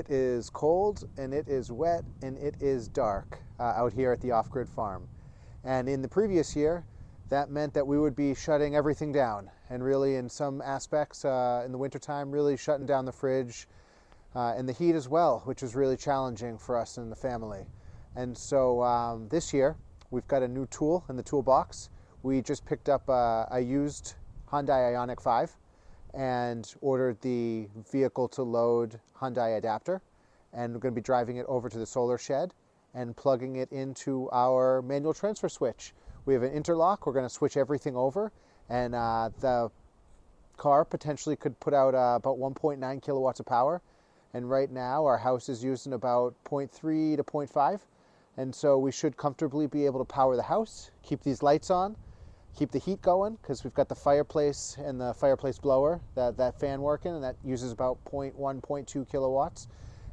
It is cold and it is wet and it is dark out here at the Off-Grid Farm. And in the previous year, that meant that we would be shutting everything down, and really in some aspects in the wintertime, really shutting down the fridge and the heat as well, which is really challenging for us and the family. And so this year, we've got a new tool in the toolbox. We just picked up a used Hyundai Ioniq 5 and ordered the vehicle to load Hyundai adapter, and we're going to be driving it over to the solar shed and plugging it into our manual transfer switch. We have an interlock. We're going to switch everything over, and the car potentially could put out about 1.9 kilowatts of power, and right now our house is using about 0.3 to 0.5, and so we should comfortably be able to power the house, keep these lights on, keep the heat going, because we've got the fireplace and the fireplace blower, that fan working, and that uses about 0.1, 0.2 kilowatts,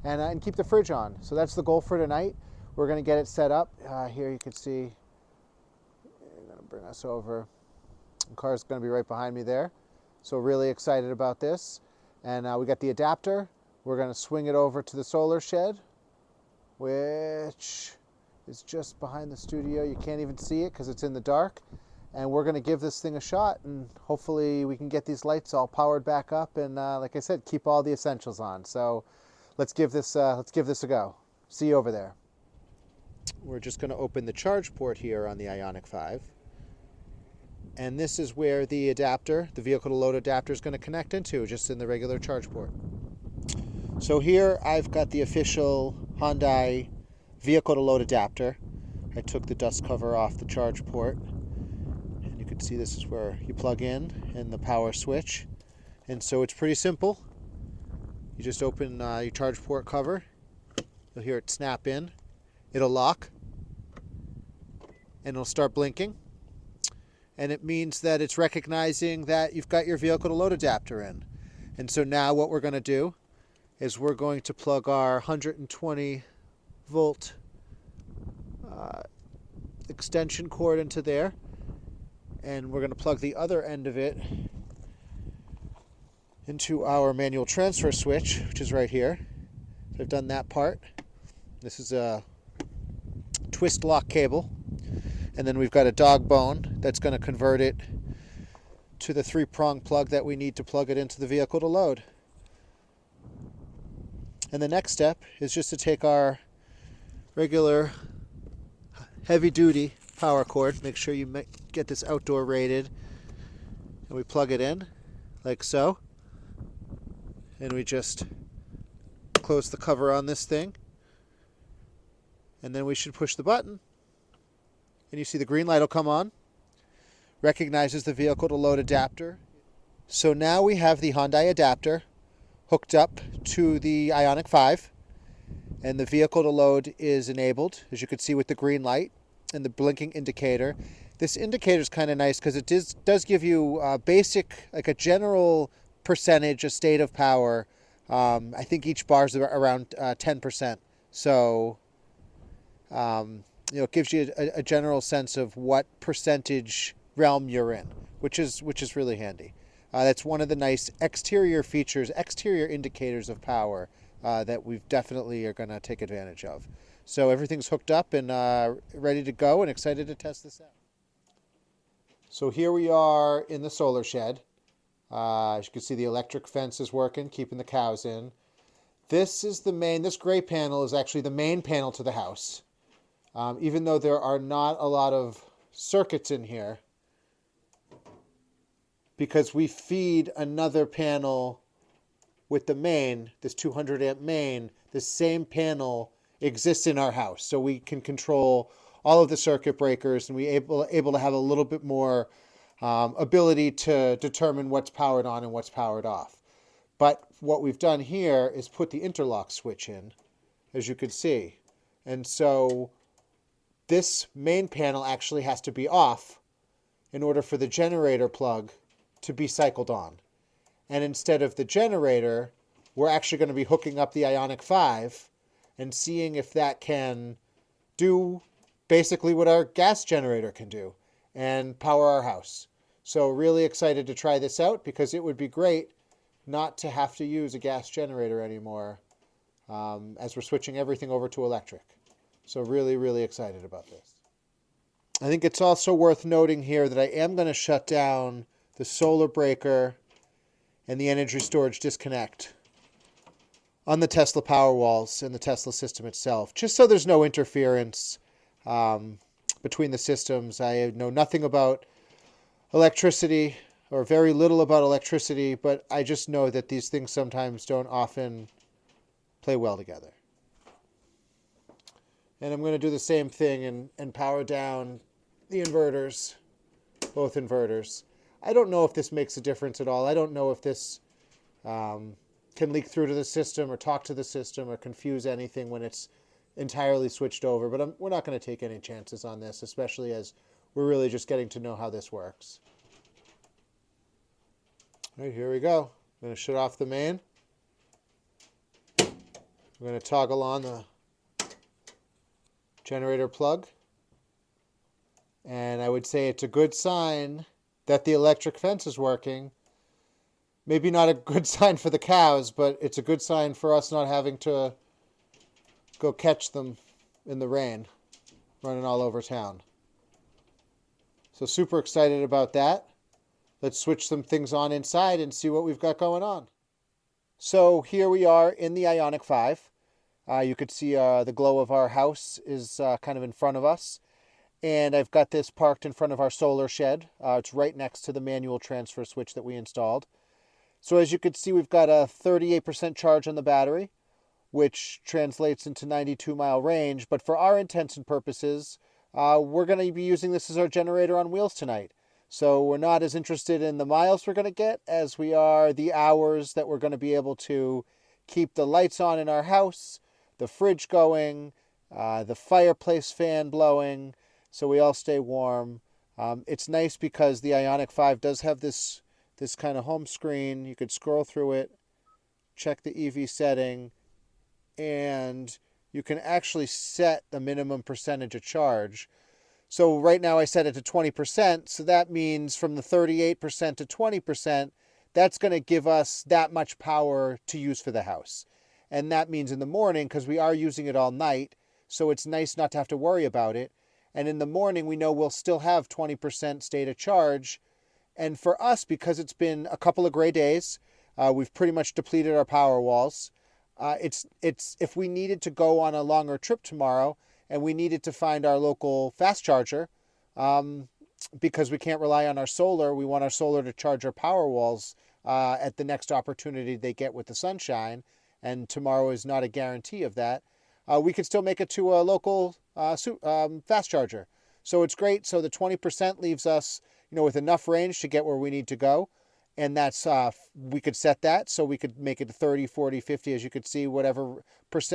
and keep the fridge on. So that's the goal for tonight. We're going to get it set up. Here you can see, I'm going to bring us over. The car's going to be right behind me there. So really excited about this. And we got the adapter. We're going to swing it over to the solar shed, which is just behind the studio. You can't even see it because it's in the dark. And we're going to give this thing a shot, and hopefully we can get these lights all powered back up and, like I said, keep all the essentials on. So let's give this a go. See you over there. We're just going to open the charge port here on the Ioniq 5. And this is where the adapter, the vehicle to load adapter, is going to connect into, just in the regular charge port. So here I've got the official Hyundai vehicle to load adapter. I took the dust cover off the charge port. And you can see this is where you plug in and the power switch. And so it's pretty simple. You just open your charge port cover. You'll hear it snap in. It'll lock, and it'll start blinking, and it means that it's recognizing that you've got your vehicle to load adapter in. And so now what we're going to do is we're going to plug our 120 volt extension cord into there, and we're going to plug the other end of it into our manual transfer switch, which is right here. So I've done that part. This is a twist lock cable, and then we've got a dog bone that's going to convert it to the 3-prong plug that we need to plug it into the vehicle to load. And the next step is just to take our regular heavy-duty power cord, make sure you get this outdoor rated, and we plug it in like so, and we just close the cover on this thing. And then we should push the button, and you see the green light will come on. Recognizes the vehicle to load adapter. So now we have the Hyundai adapter hooked up to the Ioniq 5, and the vehicle to load is enabled, as you can see with the green light and the blinking indicator. This indicator is kind of nice because it does give you basic, like a general percentage, a state of power. I think each bar is around 10%. So it gives you a general sense of what percentage realm you're in, which is really handy. That's one of the nice exterior features, exterior indicators of power that we definitely are going to take advantage of. So everything's hooked up and ready to go, and excited to test this out. So here we are in the solar shed. As you can see, the electric fence is working, keeping the cows in. This gray panel is actually the main panel to the house. Even though there are not a lot of circuits in here, because we feed another panel with the main, this 200 amp main, the same panel exists in our house. So we can control all of the circuit breakers, and we're able to have a little bit more ability to determine what's powered on and what's powered off. But what we've done here is put the interlock switch in, as you can see. And so this main panel actually has to be off in order for the generator plug to be cycled on. And instead of the generator, we're actually going to be hooking up the Ioniq 5 and seeing if that can do basically what our gas generator can do and power our house. So really excited to try this out, because it would be great not to have to use a gas generator anymore as we're switching everything over to electric. So really, really excited about this. I think it's also worth noting here that I am going to shut down the solar breaker and the energy storage disconnect on the Tesla Powerwalls and the Tesla system itself, just so there's no interference between the systems. I know nothing about electricity, or very little about electricity, but I just know that these things sometimes don't often play well together. And I'm going to do the same thing and power down the inverters, both inverters. I don't know if this makes a difference at all. I don't know if this can leak through to the system or talk to the system or confuse anything when it's entirely switched over. But we're not going to take any chances on this, especially as we're really just getting to know how this works. All right, here we go. I'm going to shut off the main. I'm going to toggle on the generator plug. And I would say it's a good sign that the electric fence is working. Maybe not a good sign for the cows, but it's a good sign for us not having to go catch them in the rain, running all over town. So super excited about that. Let's switch some things on inside and see what we've got going on. So here we are in the Ioniq 5. You could see the glow of our house is kind of in front of us. And I've got this parked in front of our solar shed. It's right next to the manual transfer switch that we installed. So as you can see, we've got a 38% charge on the battery, which translates into 92-mile range. But for our intents and purposes, we're going to be using this as our generator on wheels tonight. So we're not as interested in the miles we're going to get as we are the hours that we're going to be able to keep the lights on in our house, the fridge going, the fireplace fan blowing, so we all stay warm. It's nice because the Ioniq 5 does have this kind of home screen. You could scroll through it, check the EV setting, and you can actually set the minimum percentage of charge. So right now I set it to 20%, so that means from the 38% to 20%, that's going to give us that much power to use for the house. And that means in the morning, because we are using it all night, so it's nice not to have to worry about it. And in the morning, we know we'll still have 20% state of charge. And for us, because it's been a couple of gray days, we've pretty much depleted our power walls. It's if we needed to go on a longer trip tomorrow and we needed to find our local fast charger, because we can't rely on our solar, we want our solar to charge our power walls at the next opportunity they get with the sunshine. And tomorrow is not a guarantee of that. We could still make it to a local fast charger. So it's great. So the 20% leaves us, with enough range to get where we need to go. And that's, we could set that. So we could make it 30, 40, 50, as you could see, whatever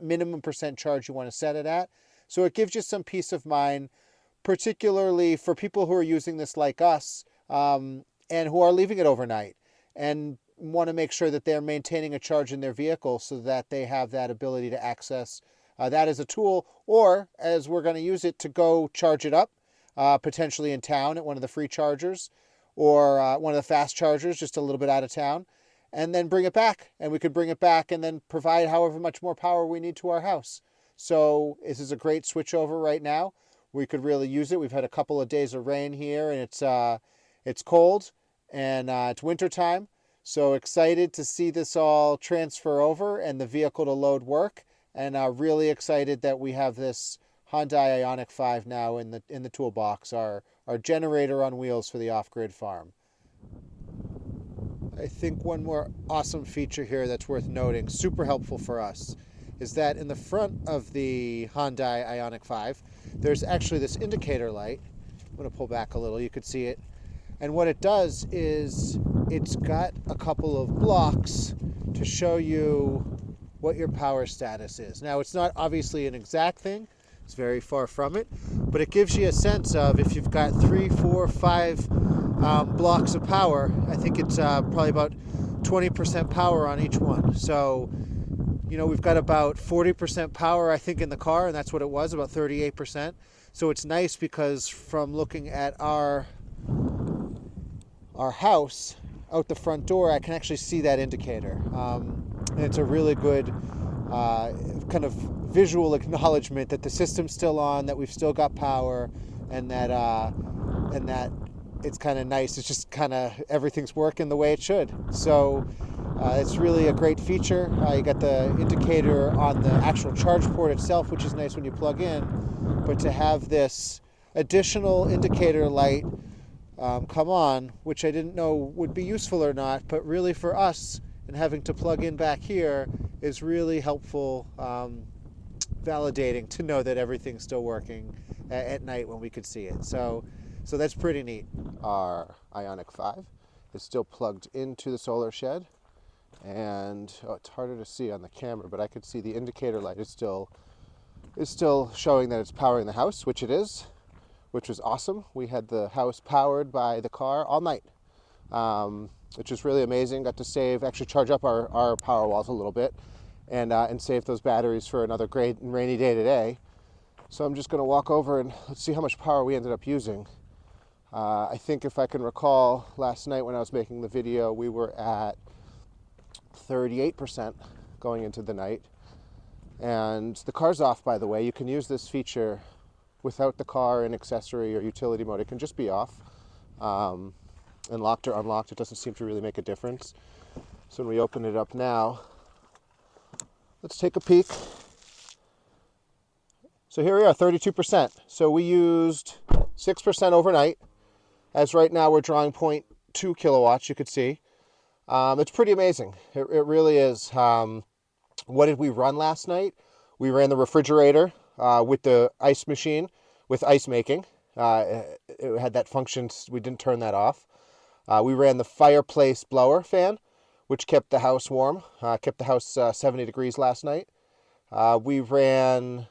minimum percent charge you want to set it at. So it gives you some peace of mind, particularly for people who are using this like us, and who are leaving it overnight and want to make sure that they're maintaining a charge in their vehicle so that they have that ability to access that as a tool, or as we're going to use it to go charge it up, potentially in town at one of the free chargers, or one of the fast chargers just a little bit out of town, and then bring it back. And we could bring it back and then provide however much more power we need to our house. So this is a great switchover right now. We could really use it. We've had a couple of days of rain here, and it's cold, and it's winter time. So excited to see this all transfer over and the vehicle to load work. And really excited that we have this Hyundai Ioniq 5 now in the toolbox, our generator on wheels for the off-grid farm. I think one more awesome feature here that's worth noting, super helpful for us, is that in the front of the Hyundai Ioniq 5, there's actually this indicator light. I'm going to pull back a little, you could see it. And what it does is it's got a couple of blocks to show you what your power status is. Now, it's not obviously an exact thing. It's very far from it. But it gives you a sense of if you've got 3, 4, 5 blocks of power. I think it's probably about 20% power on each one. So, we've got about 40% power, I think, in the car, and that's what it was, about 38%. So it's nice because from looking at our house out the front door, I can actually see that indicator. And it's a really good kind of visual acknowledgement that the system's still on, that we've still got power, and that it's kind of nice. It's just kind of everything's working the way it should. So it's really a great feature. You got the indicator on the actual charge port itself, which is nice when you plug in. But to have this additional indicator light come on, which I didn't know would be useful or not, but really for us and having to plug in back here is really helpful, validating to know that everything's still working at night when we could see it. So that's pretty neat. Our Ioniq 5 is still plugged into the solar shed, and it's harder to see on the camera, but I could see the indicator light is still showing that it's powering the house, which it is, which was awesome. We had the house powered by the car all night, which is really amazing. Got to actually charge up our Powerwalls a little bit and save those batteries for another great and rainy day today. So I'm just going to walk over and let's see how much power we ended up using. I think if I can recall, last night when I was making the video, we were at 38% going into the night. And the car's off, by the way. You can use this feature without the car in accessory or utility mode. It can just be off. And locked or unlocked, it doesn't seem to really make a difference. So when we open it up now, let's take a peek. So here we are, 32%. So we used 6% overnight. As right now we're drawing 0.2 kilowatts, you could see. It's pretty amazing. It really is. What did we run last night? We ran the refrigerator with the ice machine, with ice making. It had that function. We didn't turn that off. We ran the fireplace blower fan, which kept the house warm, kept the house 70 degrees last night. We ran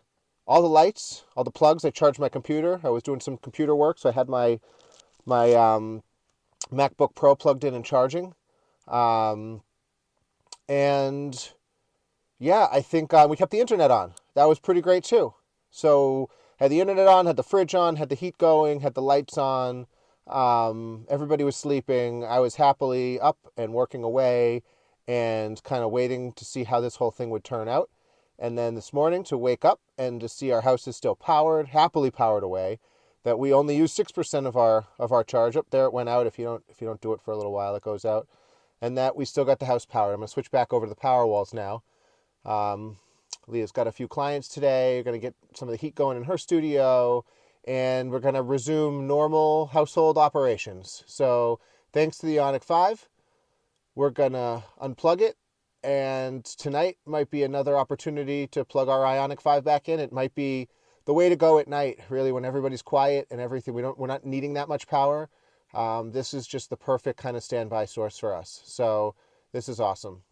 all the lights, all the plugs. I charged my computer. I was doing some computer work, so I had my MacBook Pro plugged in and charging. And yeah, I think we kept the internet on. That was pretty great too. So had the internet on, had the fridge on, had the heat going, had the lights on. Everybody was sleeping. I was happily up and working away and kind of waiting to see how this whole thing would turn out. And then this morning to wake up and to see our house is still powered, happily powered away, that we only used 6% of our charge. Up there it went out. If you don't do it for a little while, it goes out. And that we still got the house powered. I'm going to switch back over to the Powerwalls now. Leah's got a few clients today. We're going to get some of the heat going in her studio, and we're going to resume normal household operations. So thanks to the Ioniq 5, we're going to unplug it, and tonight might be another opportunity to plug our Ioniq 5 back in. It might be the way to go at night, really, when everybody's quiet and everything. We're not needing that much power. This is just the perfect kind of standby source for us. So this is awesome.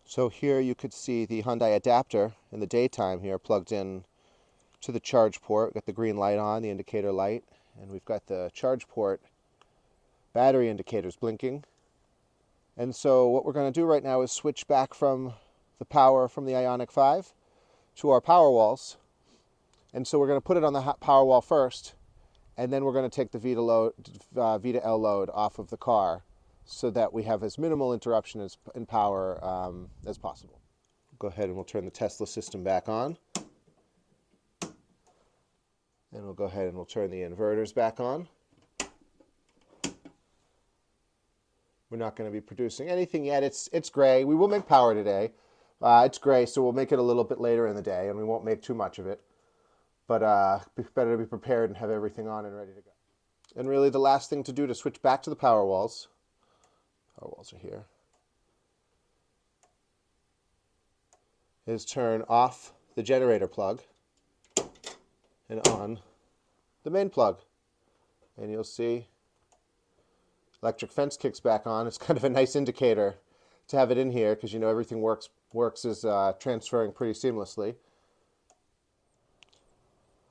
So here you could see the Hyundai adapter in the daytime here plugged in to the charge port. We've got the green light on, the indicator light, and we've got the charge port battery indicators blinking. And so what we're going to do right now is switch back from the power from the Ioniq 5 to our Powerwalls. And so we're going to put it on the Powerwall first, and then we're going to take the Vita L load off of the car so that we have as minimal interruption in power as possible. Go ahead and we'll turn the Tesla system back on. And we'll go ahead and we'll turn the inverters back on. We're not going to be producing anything yet. It's gray. We will make power today. It's gray, so we'll make it a little bit later in the day, and we won't make too much of it. But better to be prepared and have everything on and ready to go. And really the last thing to do to switch back to the Powerwalls. Powerwalls are here. Is turn off the generator plug and on the main plug. And you'll see electric fence kicks back on. It's kind of a nice indicator to have it in here because you know everything works is transferring pretty seamlessly.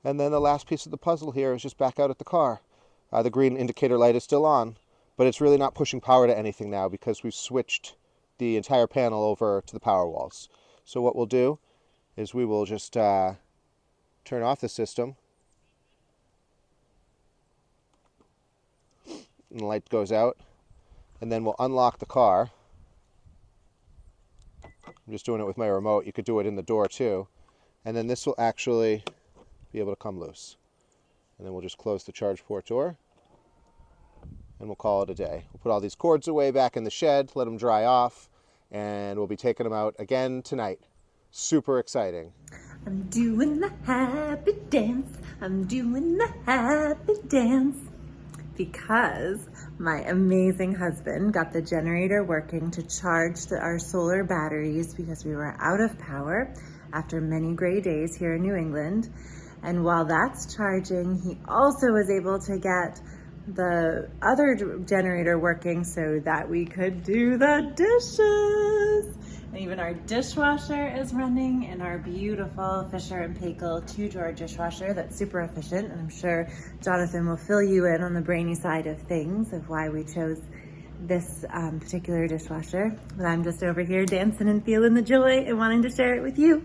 And then the last piece of the puzzle here is just back out at the car. The green indicator light is still on, but it's really not pushing power to anything now because we've switched the entire panel over to the Powerwalls. So what we'll do is we will just turn off the system. And the light goes out. And then we'll unlock the car. I'm just doing it with my remote. You could do it in the door too. And then this will actually be able to come loose. And then we'll just close the charge port door and we'll call it a day. We'll put all these cords away back in the shed, let them dry off, and we'll be taking them out again tonight. Super exciting. I'm doing the happy dance. I'm doing the happy dance. Because my amazing husband got the generator working to charge our solar batteries because we were out of power after many gray days here in New England. And while that's charging, he also was able to get the other generator working so that we could do the dishes. And even our dishwasher is running in our beautiful Fisher & Paykel 2-drawer dishwasher that's super efficient. And I'm sure Jonathan will fill you in on the brainy side of things of why we chose this particular dishwasher. But I'm just over here dancing and feeling the joy and wanting to share it with you.